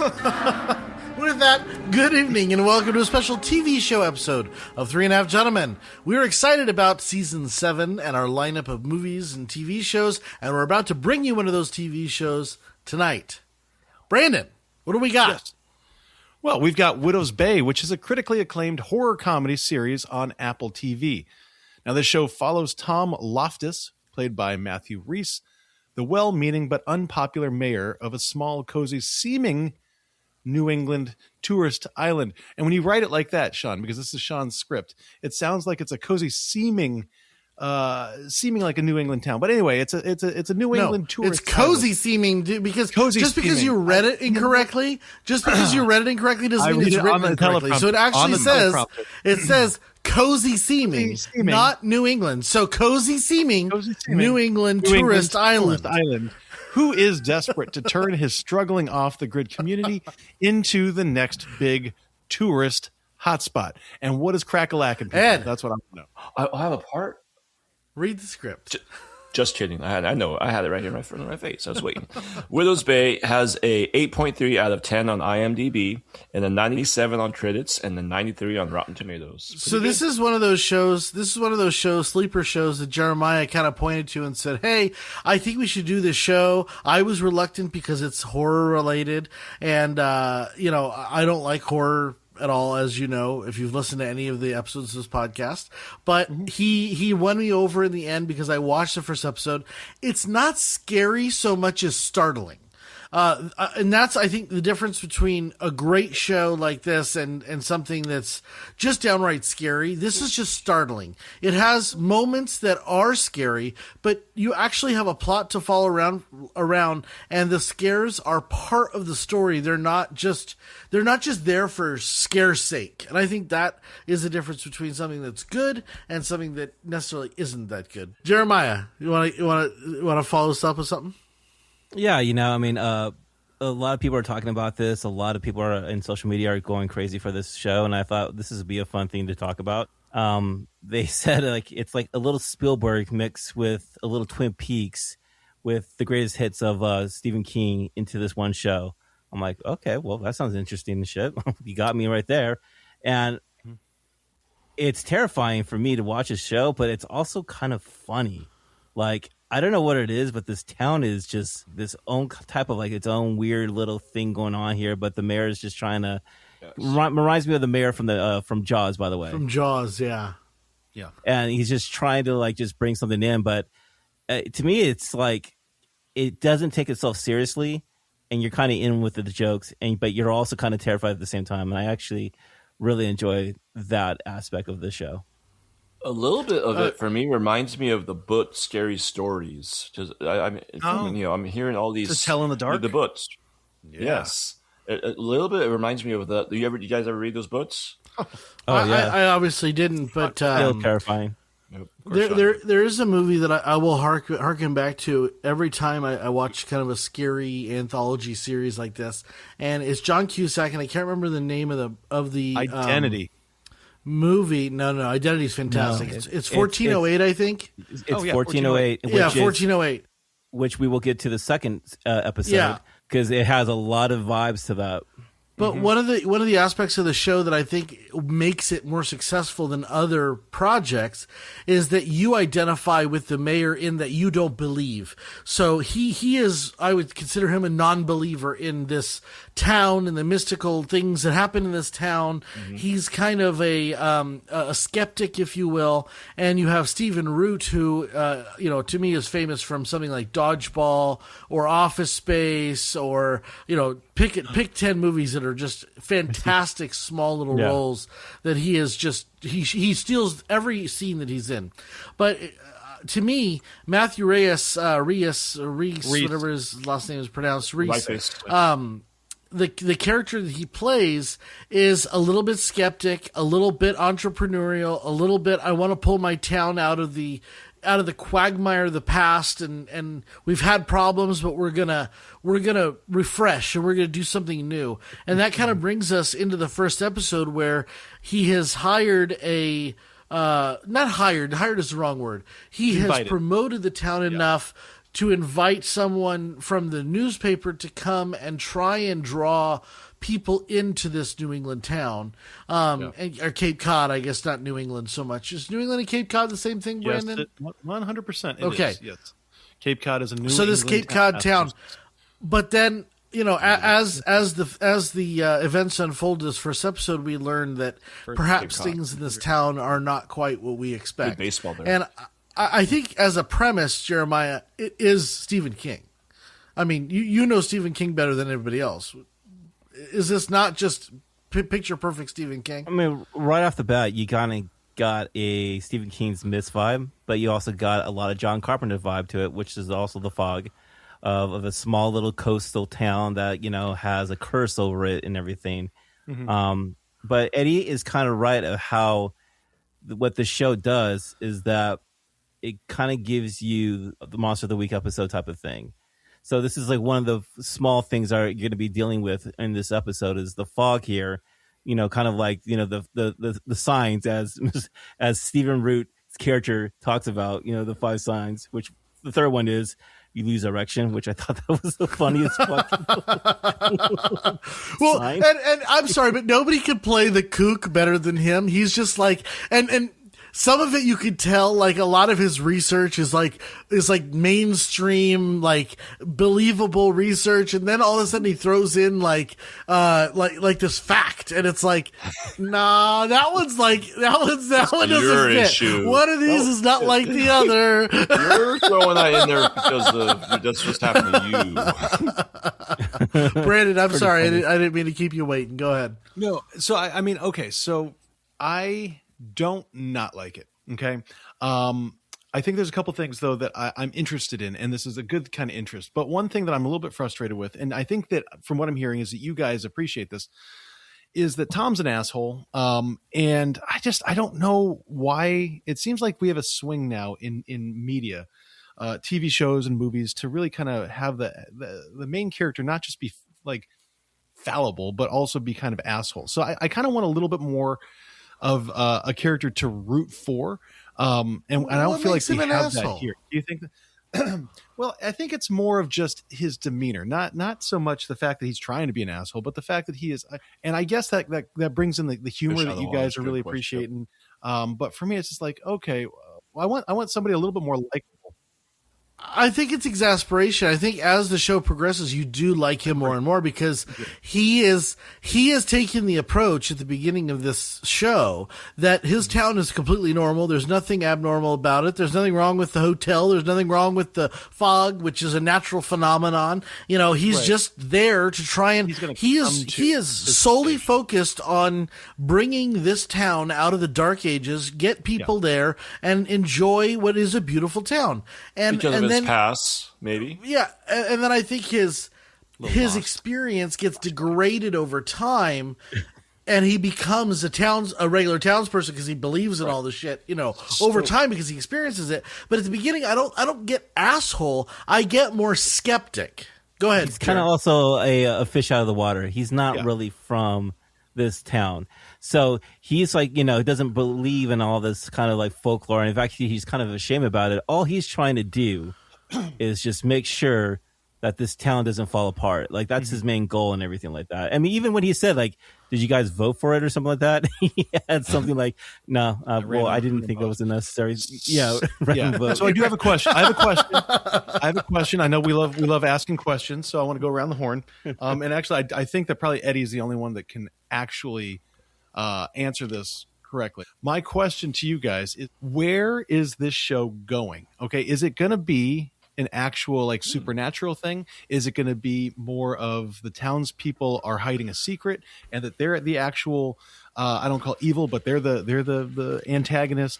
With that, good evening and welcome to a special TV show episode of 3.5 Gentlemen. We're excited about Season 7 and our lineup of movies and TV shows, and we're about to bring you one of those TV shows tonight. Brandon, what do we got? Yes. Well, we've got Widow's Bay, which is a critically acclaimed horror comedy series on Apple TV. Now, this show follows Tom Loftus, played by Matthew Rhys, the well-meaning but unpopular mayor of a small, cozy, seeming New England tourist island. And when you write it like that, Sean, because this is Sean's script, it sounds like it's a cozy seeming like a New England town. But anyway, it's a New England tourist. It's cozy island. Seeming because cozy just because seeming. you read it incorrectly, doesn't mean it's written incorrectly. So it actually says cozy seeming, not New England. So cozy seeming. New England tourist island. Who is desperate to turn his struggling off-the-grid community into the next big tourist hotspot? And what is crack-a-lackin'? Ed. That's what I want to know. I have a part. Read the script. Just kidding. I had it right here in front of my face. I was waiting. Widow's Bay has a 8.3 out of 10 on IMDb and a 97 on credits and a 93 on Rotten Tomatoes. So this is one of those shows. Sleeper shows that Jeremiah kind of pointed to and said, "Hey, I think we should do this show." I was reluctant because it's horror related, and I don't like horror at all, as you know, if you've listened to any of the episodes of this podcast. But he won me over in the end because I watched the first episode. It's not scary so much as startling. And that's, I think, the difference between a great show like this and something that's just downright scary. This is just startling. It has moments that are scary, but you actually have a plot to follow around, and the scares are part of the story. They're not just there for scare's sake. And I think that is the difference between something that's good and something that necessarily isn't that good. Jeremiah, you want to follow us up with something? Yeah, a lot of people are talking about this. A lot of people are in social media are going crazy for this show, and I thought this would be a fun thing to talk about. They said it's like a little Spielberg mix with a little Twin Peaks with the greatest hits of Stephen King into this one show. I'm like, okay, well, that sounds interesting and shit. You got me right there. And it's terrifying for me to watch a show, but it's also kind of funny. Like, I don't know what it is, but this town is just this own type of its own weird little thing going on here. But the mayor is just trying to reminds me of the mayor from Jaws, by the way. From Jaws, yeah. And he's just trying to just bring something in. But to me, it's like it doesn't take itself seriously, and you're kind of in with the jokes, but you're also kind of terrified at the same time. And I actually really enjoy that aspect of the show. A little bit of it for me reminds me of the book Scary Stories. Just I'm hearing all these To Tell in the Dark. The books. Yeah. Yes, a little bit. It reminds me of that. Do you guys ever read those books? I obviously didn't, but still terrifying. Nope, there is a movie that I will harken back to every time I watch kind of a scary anthology series like this, and it's John Cusack, and I can't remember the name of the Identity. Movie. No, Identity's fantastic. No, it's 1408, I think. It's 1408. Yeah, 1408. Which we will get to the second episode because it has a lot of vibes to that. But one of the aspects of the show that I think makes it more successful than other projects is that you identify with the mayor in that you don't believe. So he is, I would consider him a non-believer in this town and the mystical things that happen in this town. He's kind of a skeptic, if you will. And you have Stephen Root, who to me is famous from something like Dodgeball or Office Space, or pick 10 movies that are just fantastic small little roles that he is just he steals every scene that he's in. But to me, Matthew Rhys, whatever his last name is pronounced, Rhys, the character that he plays is a little bit skeptic, a little bit entrepreneurial, a little bit I want to pull my town out of the quagmire of the past, and we've had problems, but we're gonna refresh and we're gonna do something new. And that kind of brings us into the first episode where he has hired not hired is the wrong word. He has promoted the town enough to invite someone from the newspaper to come and try and draw people into this New England town, or Cape Cod, I guess, not New England so much. Is New England and Cape Cod the same thing, Brandon? Yes, 100%. Okay. Yes. Cape Cod is a New So this England Cape Cod town, but then, you know, as the events unfold this first episode, we learn that perhaps things in this town are not quite what we expect. Good baseball there. And I think as a premise, Jeremiah, it is Stephen King. I mean, you know Stephen King better than everybody else. Is this not just picture perfect Stephen King? I mean, right off the bat, you kind of got a Stephen King's Mist vibe, but you also got a lot of John Carpenter vibe to it, which is also the fog of a small little coastal town that, you know, has a curse over it and everything. Mm-hmm. But Eddie is kind of right of how what the show does is that it kind of gives you the Monster of the Week episode type of thing. So this is like one of the small things that you're going to be dealing with in this episode is the fog here, you know, kind of like, you know, the signs as Stephen Root's character talks about, you know, the 5 signs, which the third one is you lose erection, which I thought that was the funniest fucking well, sign. And I'm sorry, but nobody could play the kook better than him. He's just like, and some of it you could tell, like a lot of his research is like mainstream, like believable research, and then all of a sudden he throws in like this fact, and it's like, nah, that one doesn't fit. Issue. One of these is not like the other. You're throwing that in there because that's what's happening to you. Brandon, I'm sorry, I didn't mean to keep you waiting. Go ahead. No, so I mean, okay, so I don't not like it. Okay. I think there's a couple things though that I'm interested in, and this is a good kind of interest. But one thing that I'm a little bit frustrated with, and I think that from what I'm hearing is that you guys appreciate this, is that Tom's an asshole. And I don't know why it seems like we have a swing now in media, TV shows and movies to really kind of have the main character not just be like fallible, but also be kind of asshole. So I kind of want a little bit more of a character to root for, and I don't feel like we have that here. Do you think that? Well, I think it's more of just his demeanor, not so much the fact that he's trying to be an asshole, but the fact that he is. And I guess that brings in the humor that you guys are really appreciating. But for me, it's just like, okay, I want somebody a little bit more likable. I think it's exasperation. I think as the show progresses, you do like him more and more because he is taking the approach at the beginning of this show that his town is completely normal. There's nothing abnormal about it. There's nothing wrong with the hotel. There's nothing wrong with the fog, which is a natural phenomenon. You know, he's just there to try and he is solely focused on bringing this town out of the dark ages, get people there and enjoy what is a beautiful town. And then pass, maybe. Yeah, and then I think his experience gets degraded over time, and he becomes a regular townsperson because he believes in all the shit, you know, over time because he experiences it. But at the beginning, I don't get asshole. I get more skeptic. Go ahead. He's kind of also a fish out of the water. He's not really from this town. So he's like, you know, he doesn't believe in all this kind of like folklore. And in fact, he's kind of ashamed about it. All he's trying to do is just make sure that this town doesn't fall apart. Like that's his main goal and everything like that. I mean, even when he said like, did you guys vote for it or something like that? He had something like, no, well, I didn't think it was a necessary. Yeah. Vote. So I do have a question. I have a question. I know we love asking questions. So I want to go around the horn. And actually I think that probably Eddie is the only one that can actually answer this correctly. My question to you guys is, where is this show going? Okay. Is it going to be an actual like supernatural thing? Is it going to be more of the townspeople are hiding a secret and that they're the actual I don't call it evil, but they're the antagonist?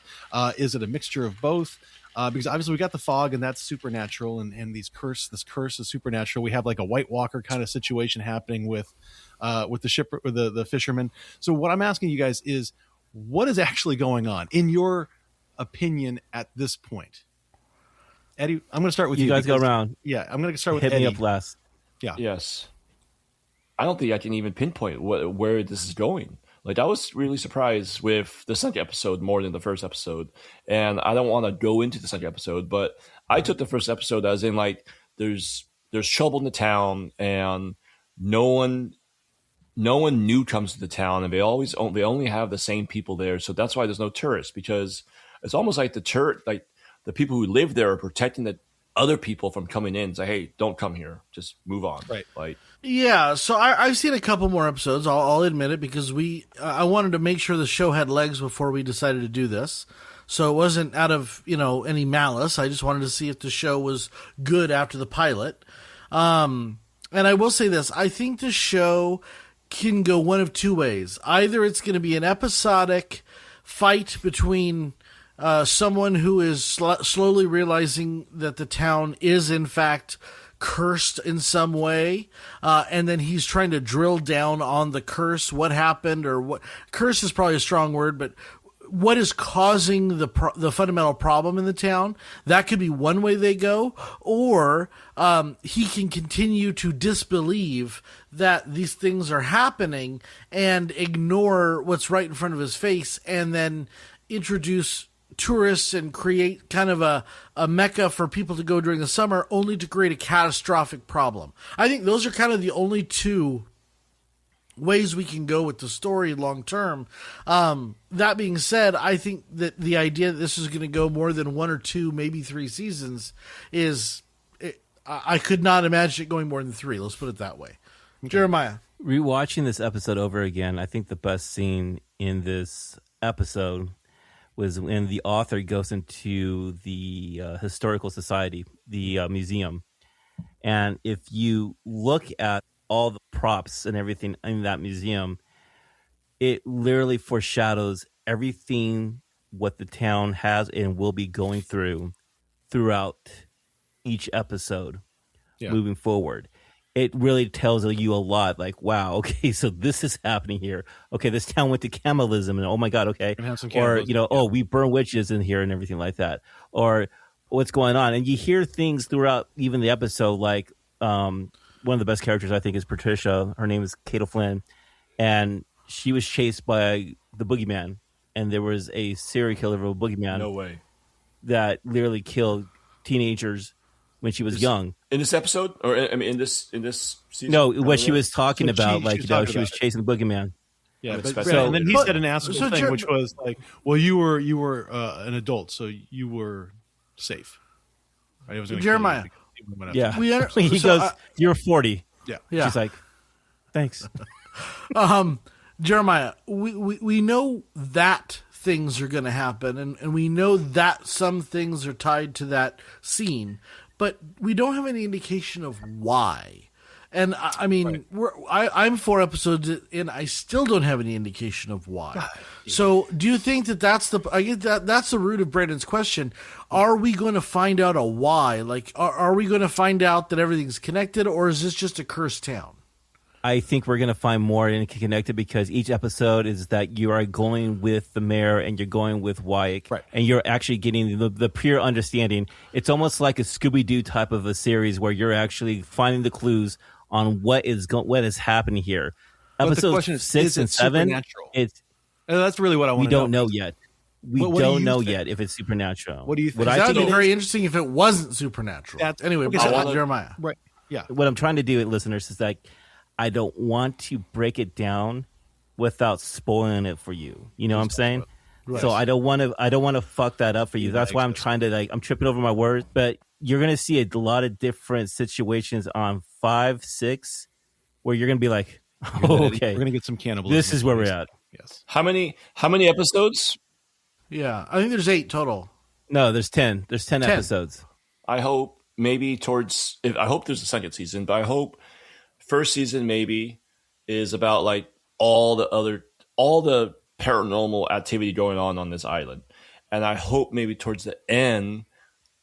Is it a mixture of both? Because obviously we got the fog and that's supernatural, and this curse is supernatural. We have like a White Walker kind of situation happening with the ship, or the fishermen. So what I'm asking you guys is, what is actually going on in your opinion at this point? Eddie, I'm going to start with you. You guys go around. Yeah, I'm going to start with Hit Eddie. me up last. Yeah. Yes. I don't think I can even pinpoint where this is going. Like, I was really surprised with the second episode more than the first episode. And I don't want to go into the second episode, but I took the first episode as in, like, there's trouble in the town, and no one new comes to the town, and they only have the same people there. So that's why there's no tourists, because it's almost like the people who live there are protecting the other people from coming in. Say, hey, don't come here, just move on. Right. Like, Yeah, so I've seen a couple more episodes. I'll admit it, because I wanted to make sure the show had legs before we decided to do this. So it wasn't out of any malice. I just wanted to see if the show was good after the pilot. And I will say this: I think the show can go one of two ways. Either it's going to be an episodic fight between someone who is slowly realizing that the town is in fact cursed in some way, and then he's trying to drill down on the curse, what happened, or what curse is probably a strong word, but what is causing the fundamental problem in the town. That could be one way they go, or he can continue to disbelieve that these things are happening and ignore what's right in front of his face, and then introduce tourists and create kind of a mecca for people to go during the summer, only to create a catastrophic problem. I think those are kind of the only two ways we can go with the story long term. That being said, I think that the idea that this is going to go more than 1 or 2, maybe 3 seasons I could not imagine it going more than 3. Let's put it that way. Okay. Jeremiah. Rewatching this episode over again, I think the best scene in this episode was when the author goes into the historical society, the museum. And if you look at all the props and everything in that museum, it literally foreshadows everything what the town has and will be going throughout each episode moving forward. It really tells you a lot, like, wow, okay, so this is happening here. Okay, this town went to cannibalism, and oh my God, okay. Or, oh, we burn witches in here and everything like that. Or what's going on. And you hear things throughout even the episode, like one of the best characters, I think, is Patricia. Her name is Katie Flynn. And she was chased by the boogeyman. And there was a serial killer of a boogeyman. No way. That literally killed teenagers when she was young. In this episode, or I mean, in this season? No, what she was talking about, she was chasing the boogeyman. Yeah, and then he said an asshole thing, which was like, "Well, you were an adult, so you were safe." Right? It was Jeremiah. Yeah, he goes, "You're 40." Yeah. She's like, "Thanks." Jeremiah, we know that things are going to happen, and we know that some things are tied to that scene, but we don't have any indication of why. And I mean, I'm 4 episodes in, I still don't have any indication of why. So, do you think that's that's the root of Brandon's question? Are we going to find out a why? Like, are we going to find out that everything's connected, or is this just a cursed town? I think we're going to find more connected, because each episode is that you are going with the mayor and you're going with Wyatt, and you're actually getting the pure understanding. It's almost like a Scooby-Doo type of a series where you're actually finding the clues on what is happening here. Episodes 6 and 7, that's really what I want to know. We don't know yet. We don't know yet if it's supernatural. What do you think? That would be very interesting if it wasn't supernatural. Anyway, Jeremiah. Right. Yeah. What I'm trying to do, listeners, is like, I don't want to break it down without spoiling it for you. You know what I'm saying? Right. So I don't want to fuck that up for you. That's why I'm trying to I'm tripping over my words. But you're gonna see a lot of different situations on 5, 6, where you're gonna be like, oh, okay, we're gonna get some cannibalism. This is where we're at. Yes. How many episodes? Yeah, I think there's 8 total. No, there's 10. There's 10 episodes. I hope maybe I hope there's a second season, but I hope first season maybe is about like all the paranormal activity going on this island. And I hope maybe towards the end,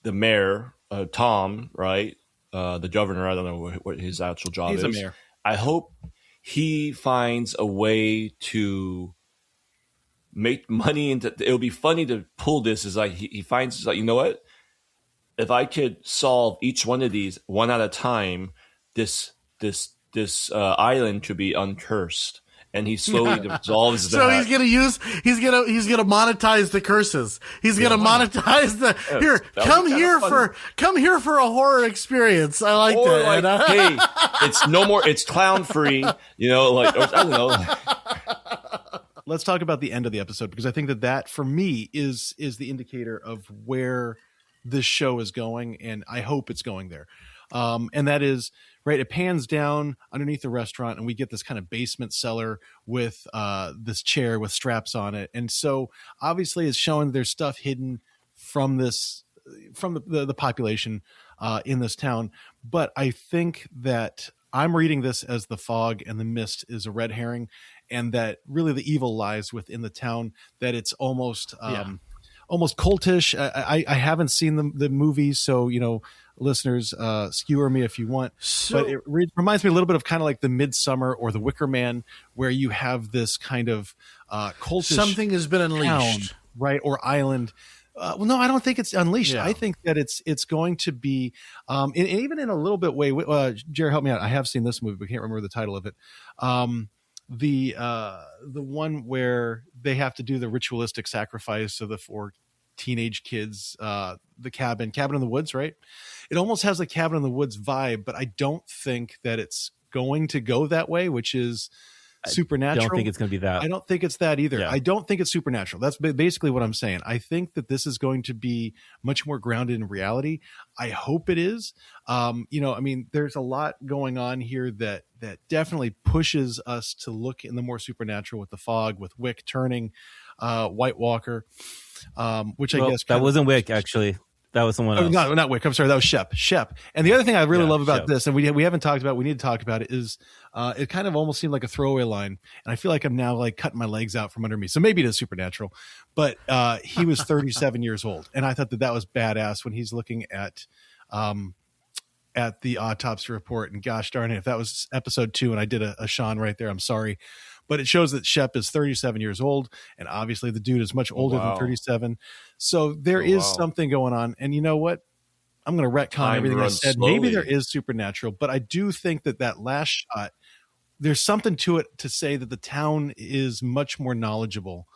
the mayor, Tom, right? The governor, I don't know what his actual job is. He's a mayor. I hope he finds a way to make money it'll be funny to pull this. Is like he finds, like, you know what? If I could solve each one of these one at a time, this island could be uncursed, and he slowly dissolves that. So he's gonna monetize the curses. He's gonna monetize the come here for a horror experience. I like or that. like, hey, it's no more. It's clown free. You know, like or, I don't know. Let's talk about the end of the episode, because I think that for me is the indicator of where this show is going, and I hope it's going there. And that is, right, it pans down underneath the restaurant, and we get this kind of basement cellar with this chair with straps on it. And so obviously it's showing there's stuff hidden from the population in this town. But I think that I'm reading this as the fog and the mist is a red herring, and that really the evil lies within the town, that it's almost cultish. I haven't seen the movies, so, you know, listeners, skewer me if you want. But it reminds me a little bit of kind of like the Midsummer or the Wicker Man, where you have this kind of cultish something has been unleashed, town, right? Or island. Well, no, I don't think it's unleashed. Yeah. I think that it's going to be, and even in a little bit way. Jared, help me out. I have seen this movie, but can't remember the title of it. The one where they have to do the ritualistic sacrifice of the 4 teenage kids, the cabin in the woods, right? It almost has a cabin in the woods vibe, but I don't think that it's going to go that way, which is supernatural. I don't think it's going to be that. I don't think it's that either. Yeah. I don't think it's supernatural. That's basically what I'm saying. I think that this is going to be much more grounded in reality. I hope it is. You know, I mean, there's a lot going on here that definitely pushes us to look in the more supernatural, with the fog, with Wick turning White Walker, which I guess that wasn't Wick, actually. That was someone else. No, not Wick. I'm sorry. That was Shep. And the other thing I really love about Shep. this, and we haven't talked about, we need to talk about it, is it kind of almost seemed like a throwaway line. And I feel like I'm now like cutting my legs out from under me. So maybe it is supernatural, but he was 37 years old. And I thought that was badass when he's looking at the autopsy report. And gosh darn it, if that was episode 2 and I did a Sean right there, I'm sorry. But it shows that Shep is 37 years old, and obviously the dude is much older than 37. So there is something going on. And you know what? I'm going to retcon everything I said. Slowly. Maybe there is supernatural, but I do think that last shot, there's something to it to say that the town is much more knowledgeable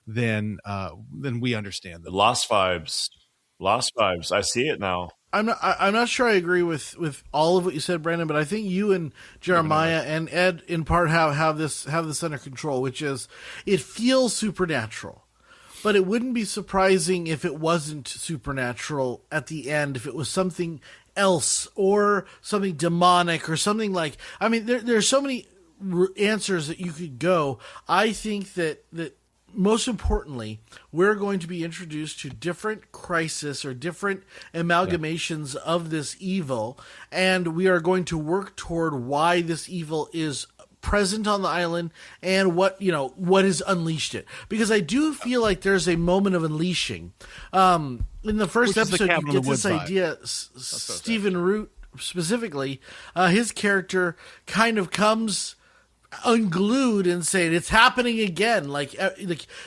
than we understand them. Lost vibes. I see it now. I'm not sure I agree with all of what you said, Brandon, but I think you and Jeremiah and Ed in part have this under control, which is it feels supernatural. But it wouldn't be surprising if it wasn't supernatural at the end, if it was something else or something demonic or something like, I mean, there's so many answers that you could go. I think that most importantly, we're going to be introduced to different crises or different amalgamations of this evil, and we are going to work toward why this evil is present on the island and what has unleashed it. Because I do feel like there's a moment of unleashing. In the first episode, you get this idea, Stephen Root specifically, his character kind of comes unglued and saying it's happening again, like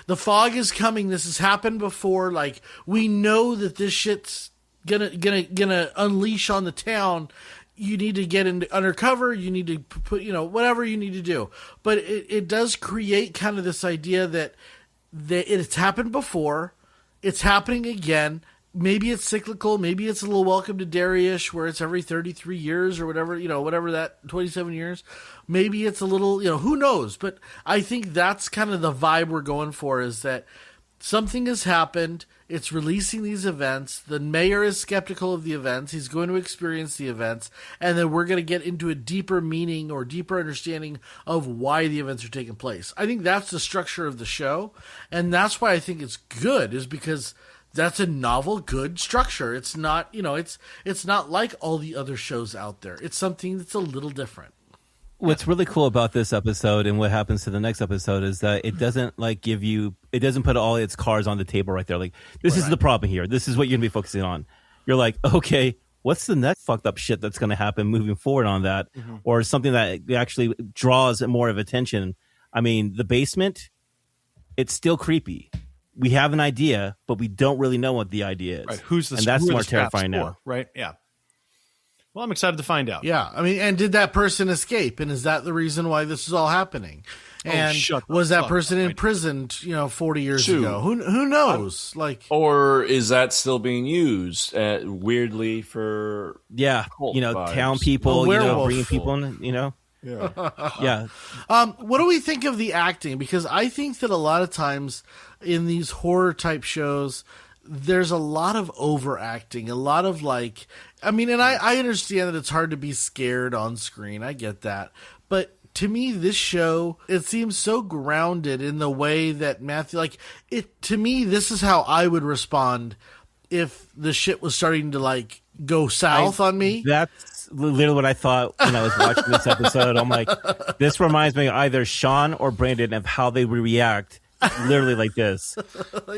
the fog is coming, this has happened before, like we know that this shit's gonna unleash on the town. You need to get into undercover, you need to put whatever you need to do, but it does create kind of this idea that it's happened before, it's happening again. Maybe it's cyclical. Maybe it's a little Welcome to Derry-ish, where it's every 33 years or whatever, whatever that 27 years. Maybe it's a little, who knows? But I think that's kind of the vibe we're going for, is that something has happened. It's releasing these events. The mayor is skeptical of the events. He's going to experience the events. And then we're going to get into a deeper meaning or deeper understanding of why the events are taking place. I think that's the structure of the show. And that's why I think it's good, is because that's a novel, good structure. It's not, it's not like all the other shows out there. It's something that's a little different. What's really cool about this episode and what happens to the next episode is that it doesn't it doesn't put all its cards on the table right there. Like, this is the problem here. This is what you're going to be focusing on. You're like, okay, what's the next fucked up shit that's going to happen moving forward on that? Mm-hmm. Or something that actually draws more of attention. I mean, the basement, it's still creepy. We have an idea, but we don't really know what the idea is. Right. Who's the and that's who more the terrifying for, now. Right. Yeah. Well, I'm excited to find out. Yeah, I mean, and did that person escape? And is that the reason why this is all happening? And was that person imprisoned, 40 years ago? Who knows? Or is that still being used weirdly for cult vibes? Town people, bringing people in, Yeah. What do we think of the acting? Because I think that a lot of times in these horror type shows, there's a lot of overacting, a lot of and I understand that it's hard to be scared on screen. I get that. But to me, this show, it seems so grounded in the way that Matthew, to me, this is how I would respond if the shit was starting to go south on me. That's literally what I thought when I was watching this episode. I'm like, this reminds me of either Sean or Brandon of how they would react. Literally like this.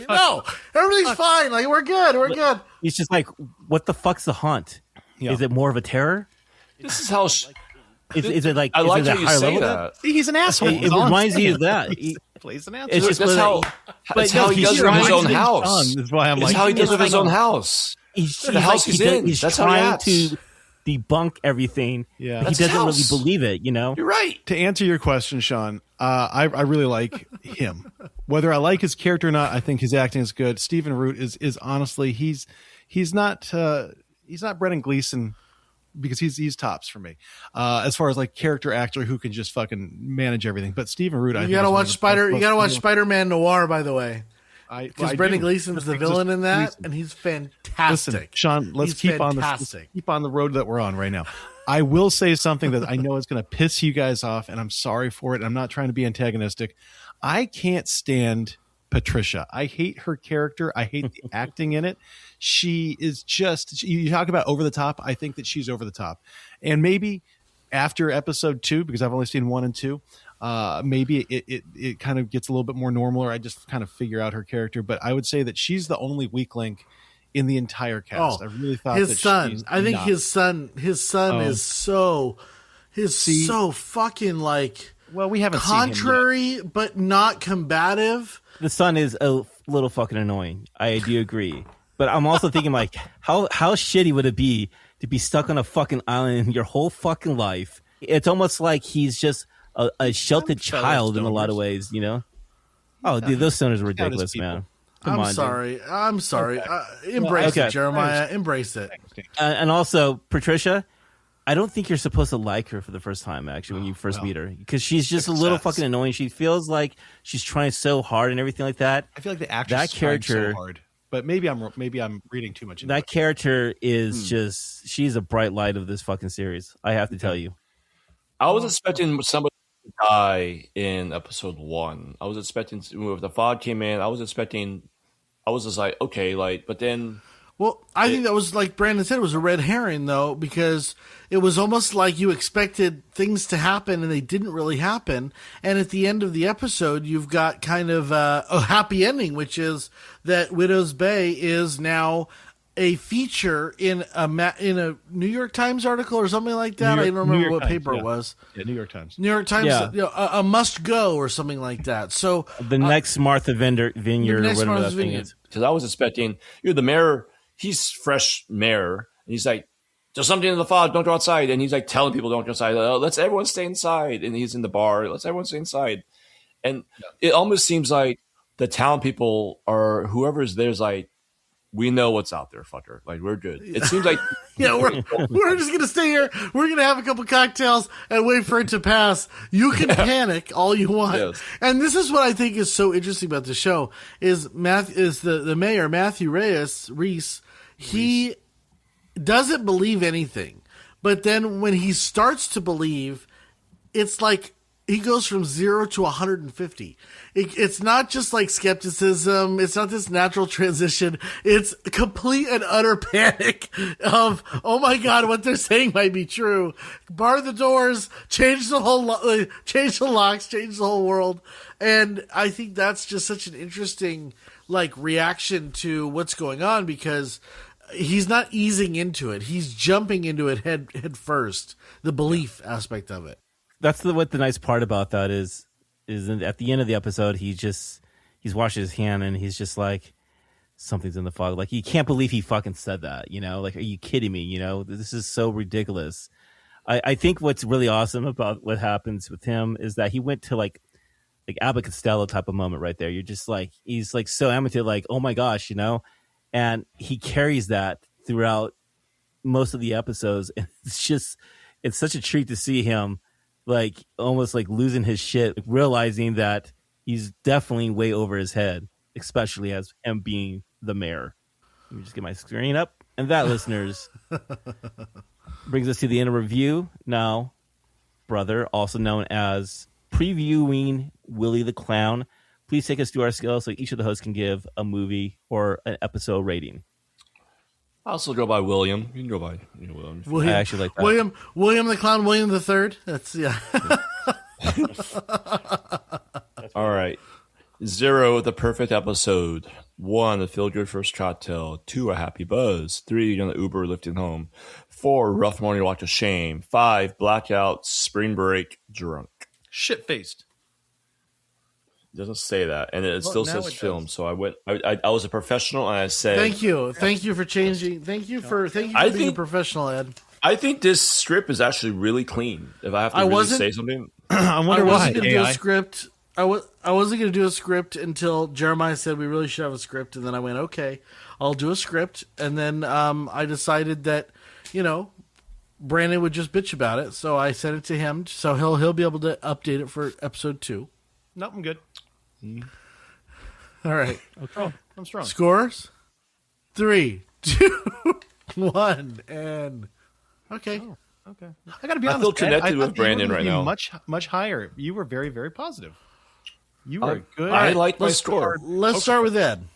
No, everything's fine. We're good. We're good. He's just like, what the fuck's the haunt? Yeah. Is it more of a terror? This is how. Is it like? I like is it how you say that. See, he's an asshole. It reminds you of that. He plays an asshole. It's just that's how he does it with his own house. That's why I'm it's how he does it with his own house. The house he's in. He's trying to debunk everything. Yeah, he doesn't really believe it. You're right. To answer your question, Sean, I really like him. Whether I like his character or not, I think his acting is good. Stephen Root is honestly he's not Brendan Gleeson because he's tops for me as far as character actor who can just fucking manage everything. But Stephen Root, you gotta watch Spider-Man Noir, by the way. Because Brendan Gleeson's the villain in that, and he's fantastic. Listen, Sean, let's keep on the road that we're on right now. I will say something that I know is going to piss you guys off, and I'm sorry for it. I'm not trying to be antagonistic. I can't stand Patricia. I hate her character. I hate the acting in it. She is just, you talk about over the top. I think that she's over the top. And maybe after episode 2, because I've only seen 1 and 2, maybe it kind of gets a little bit more normal, or I just kind of figure out her character. But I would say that she's the only weak link in the entire cast. I really thought his son. I think his son is so fucking well, we haven't contrary, seen him yet. But not combative. The son is a little fucking annoying. I do agree, but I'm also thinking how shitty would it be to be stuck on a fucking island your whole fucking life? It's almost like he's just a sheltered child in a lot of ways, Oh, dude, those stoners are ridiculous, man. I'm sorry. Embrace it, Jeremiah. Embrace it. And also, Patricia, I don't think you're supposed to like her for the first time, actually, when you first meet her. Because she's just a little fucking annoying. She feels like she's trying so hard and everything like that. I feel like the actress is trying so hard. But maybe I'm reading too much into that. Character is just, she's a bright light of this fucking series. I have to tell you. I was expecting somebody to die in episode 1. I was expecting, if the fog came in, I was just like, okay, but then... Well, I think that was, like Brandon said, it was a red herring, though, because it was almost like you expected things to happen and they didn't really happen. And at the end of the episode, you've got kind of a happy ending, which is that Widow's Bay is now a feature in a New York Times article or something like that. I don't remember what paper it was. Yeah, New York Times. New York Times, a must go or something like that. So the next Martha Vineyard or whatever that thing is. Because I was expecting, the mayor. He's fresh mayor, and he's like, "There's something in the fog. Don't go outside." And he's like telling people, "Don't go outside. Let's everyone stay inside." And he's in the bar. Let's everyone stay inside. And it almost seems like the town people or whoever's there's like, we know what's out there, fucker. We're good. It seems like we're just gonna stay here. We're gonna have a couple cocktails and wait for it to pass. You can panic all you want. Yes. And this is what I think is so interesting about the show is the mayor Matthew Rhys. He doesn't believe anything, but then when he starts to believe, it's like he goes from 0 to 150. It's not just like skepticism. It's not this natural transition. It's complete and utter panic of, oh my God, what they're saying might be true. Bar the doors, change the locks, change the whole world. And I think that's just such an interesting reaction to what's going on because he's not easing into it. He's jumping into it head first. The belief aspect of it. That's what the nice part about that is at the end of the episode, he's washing his hand and he's just like, something's in the fog. Like, you can't believe he fucking said that, like, are you kidding me? This is so ridiculous. I think what's really awesome about what happens with him is that he went to like Abbott Costello type of moment right there. You're just like, he's like so amateur, like, oh my gosh, and he carries that throughout most of the episodes. And it's such a treat to see him like almost like losing his shit, like, realizing that he's definitely way over his head, especially as him being the mayor. Let me just get my screen up. And that, listeners, brings us to the end of review. Now, brother, also known as previewing Willie the Clown, please take us through our scale so each of the hosts can give a movie or an episode rating. I also go by William. You can go by William. I actually like that. William the Clown, William the Third. That's All right. 0, the perfect episode. 1, a feel-good first cocktail. 2, a happy buzz. 3, on the Uber lifting home. 4, rough morning walk of shame. 5, blackout, spring break, drunk. Shit-faced. It doesn't say that, and it still says film. Does. So I was a professional, and I said, Thank you for changing. Thank you for being a professional, Ed. I think this script is actually really clean. If I have to really say something, I wonder I why. wasn't going to do a script. I wasn't going to do a script until Jeremiah said we really should have a script, and then I went, okay, I'll do a script, and then I decided that, Brandon would just bitch about it, so I sent it to him, so he'll be able to update it for episode 2. Nope, I'm good. All right. Okay, I'm strong. Scores? 3, 2, 1, and okay. Oh, okay. I got to be honest. I feel connected with thought you were Brandon gonna right be now. Much higher. You were very, very positive. You were good. I like my score. Let's start with Ed.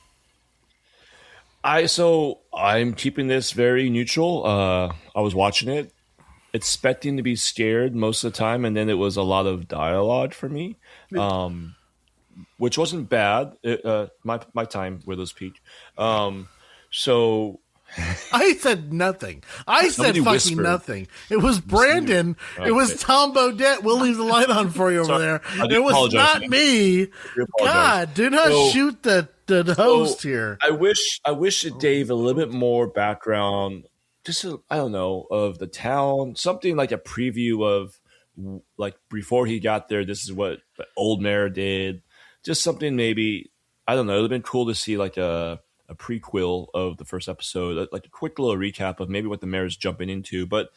I'm keeping this very neutral. I was watching it, expecting to be scared most of the time, and then it was a lot of dialogue for me, which wasn't bad. My time Widow's Peak. So I said nothing. I said fucking whispered. nothing. It was Brandon. Okay. It was Tom Bodette. We'll leave the light on for you over there. It was apologize, not man. me. God, do not shoot the host here. I wish it gave a little bit more background, just I don't know, of the town, something like a preview of like before he got there. This is what the old mayor did. Just something maybe, I don't know. It would have been cool to see like a prequel of the first episode, like a quick little recap of maybe what the mayor is jumping into. But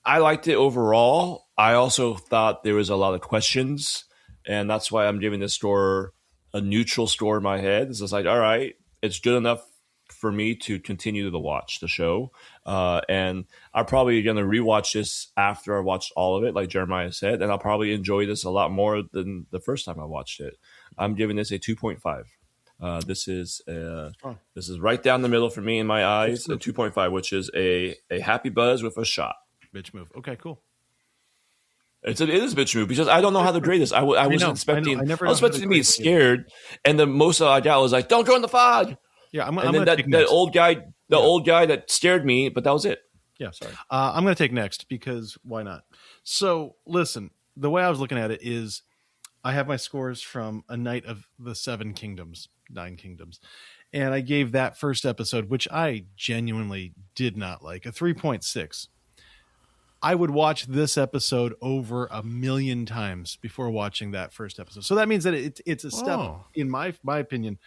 I liked it overall. I also thought there was a lot of questions, and that's why I'm giving this score a neutral score in my head. It's just like, all right, it's good enough for me to continue to watch the show. And I'm probably going to rewatch this after I watched all of it, like Jeremiah said, and I'll probably enjoy this a lot more than the first time I watched it. I'm giving this a 2.5. This is right down the middle for me in my eyes, a 2.5, which is a happy buzz with a shot. Bitch move. Okay, cool. It is a bitch move because I don't know how to grade this. I wasn't expecting. I was expecting to be scared, and the most I got was like, "Don't join the fog." Yeah, I'm and then then that old guy, old guy that scared me, but that was it. Yeah, sorry. I'm going to take next because why not? So listen, the way I was looking at it is, I have my scores from A Night of the 9 Kingdoms, and I gave that first episode, which I genuinely did not like, a 3.6. I would watch this episode over 1,000,000 times before watching that first episode. So that means that it's a step, in my opinion,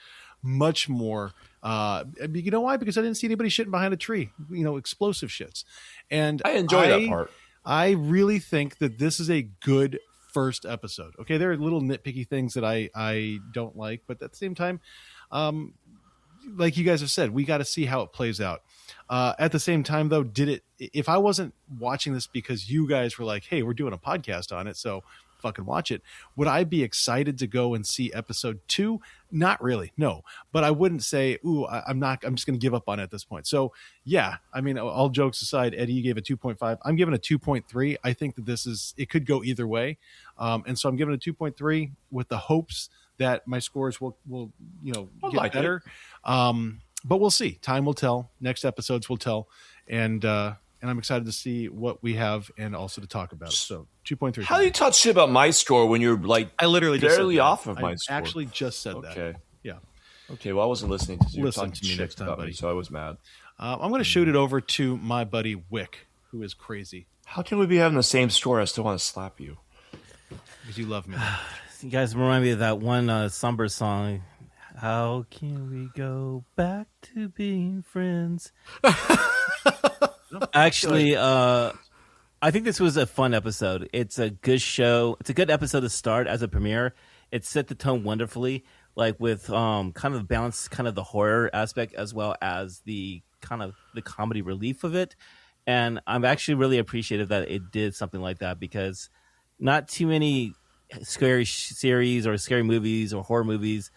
much more. You know why? Because I didn't see anybody shitting behind a tree, explosive shits. And I enjoy that part. I really think that this is a good first episode. Okay, there are little nitpicky things that I don't like, but at the same time, like you guys have said, we got to see how it plays out. At the same time, though, if I wasn't watching this because you guys were like, hey, we're doing a podcast on it, so fucking watch it, would I be excited to go and see episode 2? Not really, no. But I wouldn't say, ooh, I'm just going to give up on it at this point. So, yeah, I mean, all jokes aside, Eddie, you gave a 2.5. I'm giving a 2.3. I think that it could go either way. And so I'm giving it a 2.3 with the hopes that my scores will get better. But we'll see. Time will tell. Next episodes will tell. And I'm excited to see what we have and also to talk about it. So 2.3. How do you talk shit about my score when you're like I literally barely off of my score? I actually just said that. Okay. Yeah. Okay, well, I wasn't listening to you. Listen to me shit next time, about buddy. me, so I was mad. I'm going to shoot it over to my buddy Wick, who is crazy How can we be having the same story? I still want to slap you. because you love me. You guys remind me of that one somber song. How can we go back to being friends? Actually, I think this was a fun episode. It's a good show. It's a good episode to start as a premiere. It set the tone wonderfully, like with kind of the balance, kind of the horror aspect as well as the kind of the comedy relief of it. And I'm actually really appreciative that it did something like that, because not too many scary series or scary movies or horror movies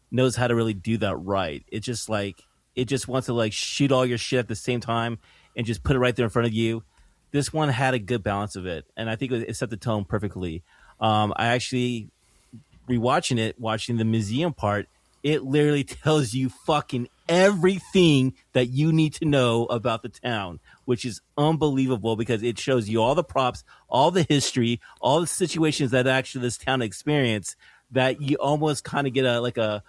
knows how to really do that right. It's just like it just wants to like shoot all your shit at the same time and just put it right there in front of you. This one had a good balance of it, and I think it set the tone perfectly. I actually rewatching it, watching the museum part, it literally tells you fucking everything that you need to know about the town, which is unbelievable because it shows you all the props, all the history, all the situations that actually this town experienced, that you almost kind of get a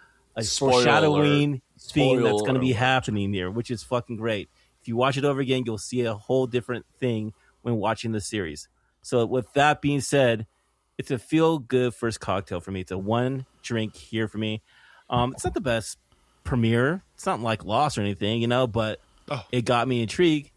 foreshadowing thing that's going to be happening there, which is fucking great. If you watch it over again, you'll see a whole different thing when watching the series. So with that being said, it's a feel-good first cocktail for me. It's a one drink here for me. It's not the best premiere. It's not like Lost or anything, but it got me intrigued.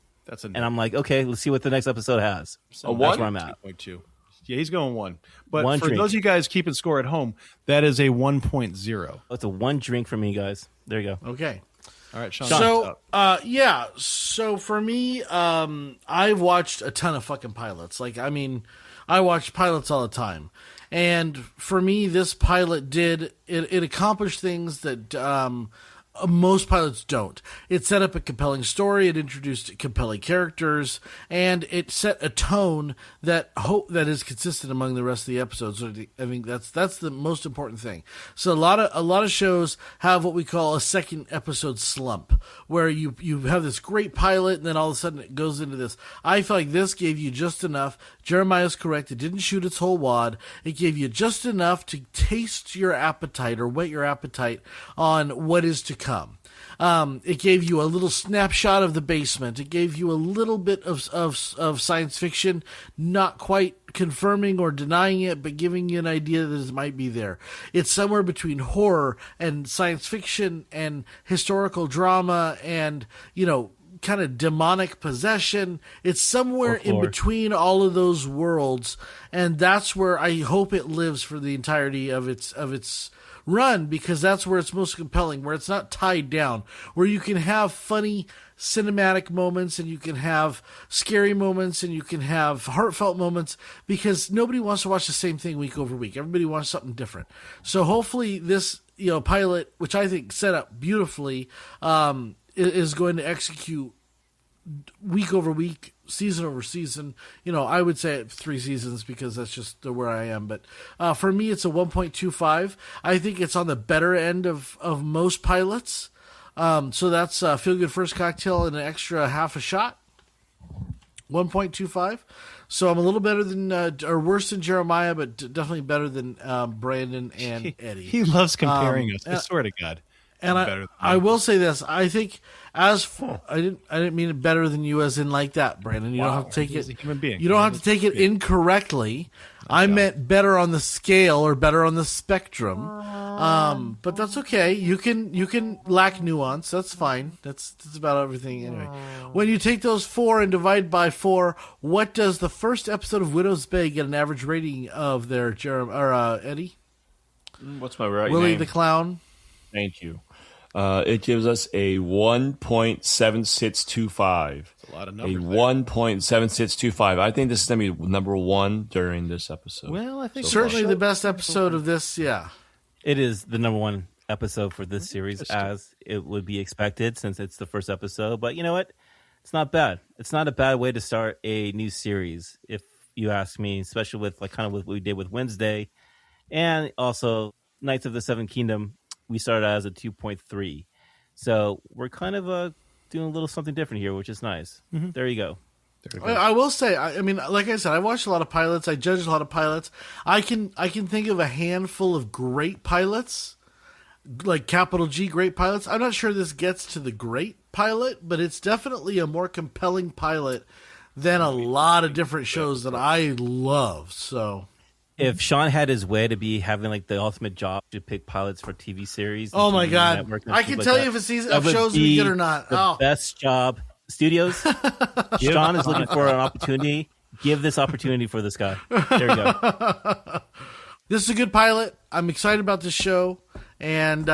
And I'm like, okay, let's see what the next episode has. So that's where I'm at. 2.2. Yeah, he's going 1. But one for drink. those of you guys keeping score at home, that is a 1.0. It's a one drink for me, guys. There you go. Okay. All right, Sean. So, So for me, I've watched a ton of fucking pilots. I watch pilots all the time. And for me, this pilot it accomplished things that most pilots don't. It set up a compelling story, it introduced compelling characters, and it set a tone that is consistent among the rest of the episodes. I think that's the most important thing. So a lot of shows have what we call a second episode slump, where you have this great pilot and then all of a sudden it goes into this. I feel like this gave you just enough. Jeremiah's correct. It didn't shoot its whole wad. It gave you just enough to taste your appetite or whet your appetite on what is to come. It gave you a little snapshot of the basement. It gave you a little bit of science fiction, not quite confirming or denying it, but giving you an idea that it might be there. It's somewhere between horror and science fiction and historical drama and, kind of demonic possession. It's somewhere in between all of those worlds, and that's where I hope it lives for the entirety of its run, because that's where it's most compelling, where it's not tied down, where you can have funny cinematic moments and you can have scary moments and you can have heartfelt moments, because nobody wants to watch the same thing week over week. Everybody wants something different. So hopefully this pilot, which I think set up beautifully, is going to execute week over week, season over season. I would say 3 seasons because that's just where I am. But for me, it's a 1.25. I think it's on the better end of most pilots. So that's Feel Good First Cocktail and an extra half a shot. 1.25. So I'm a little better than, or worse than Jeremiah, but definitely better than Brandon and Eddie. He loves comparing us. I swear to God. And I will say this: I think I didn't mean it better than you, as in like that, Brandon. You don't have to take He's a human being. You don't have to take it incorrectly. I meant better on the scale or better on the spectrum. But that's okay. You can lack nuance. That's fine. That's about everything anyway. When you take those 4 and divide by 4, what does the first episode of Widow's Bay get an average rating of there, Eddie? What's my right Willie name? the Clown. Thank you. It gives us a 1.7625. That's a lot of numbers. A 1.7625. I think this is going to be number 1 during this episode. Well, I think Certainly the best episode of this, yeah. It is the number 1 episode for this series, as it would be expected since it's the first episode. But you know what? It's not bad. It's not a bad way to start a new series, if you ask me, especially with kind of what we did with Wednesday and also Knights of the Seven Kingdom. We started as a 2.3. So we're kind of doing a little something different here, which is nice. Mm-hmm. There you go. I will say, I mean, like I said, I watched a lot of pilots. I judged a lot of pilots. I can think of a handful of great pilots. like capital G great pilots. I'm not sure this gets to the great pilot, but it's definitely a more compelling pilot than a lot of different shows that I love. So if Sean had his way to be having like the ultimate job to pick pilots for TV series, oh my TV God, network and I stuff can like tell that, you if a season that of would shows would be be good or not. the best job. Studios, Sean is looking for an opportunity. Give this opportunity for this guy. There you go. This is a good pilot. I'm excited about this show, and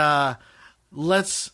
let's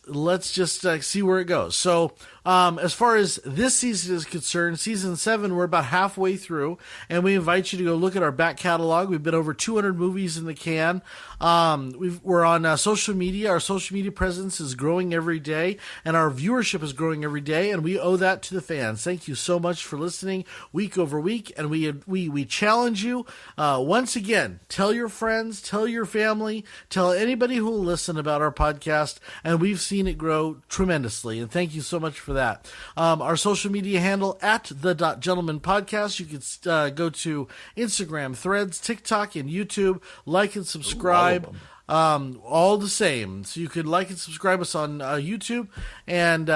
just see where it goes. So as far as this season is concerned, season 7, we're about halfway through, and we invite you to go look at our back catalog. We've been over 200 movies in the can. We're on social media. Our social media presence is growing every day, and our viewership is growing every day, and we owe that to the fans. Thank you so much for listening week over week, and we challenge you once again. Tell your friends, tell your family, tell anybody who will listen about our podcast, and we've seen it grow tremendously, and thank you so much for that. Our social media handle at the.gentleman podcast. You can go to Instagram, Threads, TikTok, and YouTube. Like and subscribe. All the same. So you could like and subscribe us on YouTube, and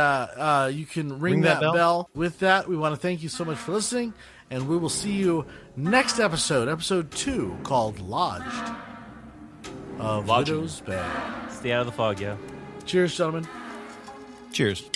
you can ring that bell. With that, we want to thank you so much for listening, and we will see you next episode 2, called Lodged of Widow's Bay. Stay out of the fog, yeah. Cheers, gentlemen. Cheers.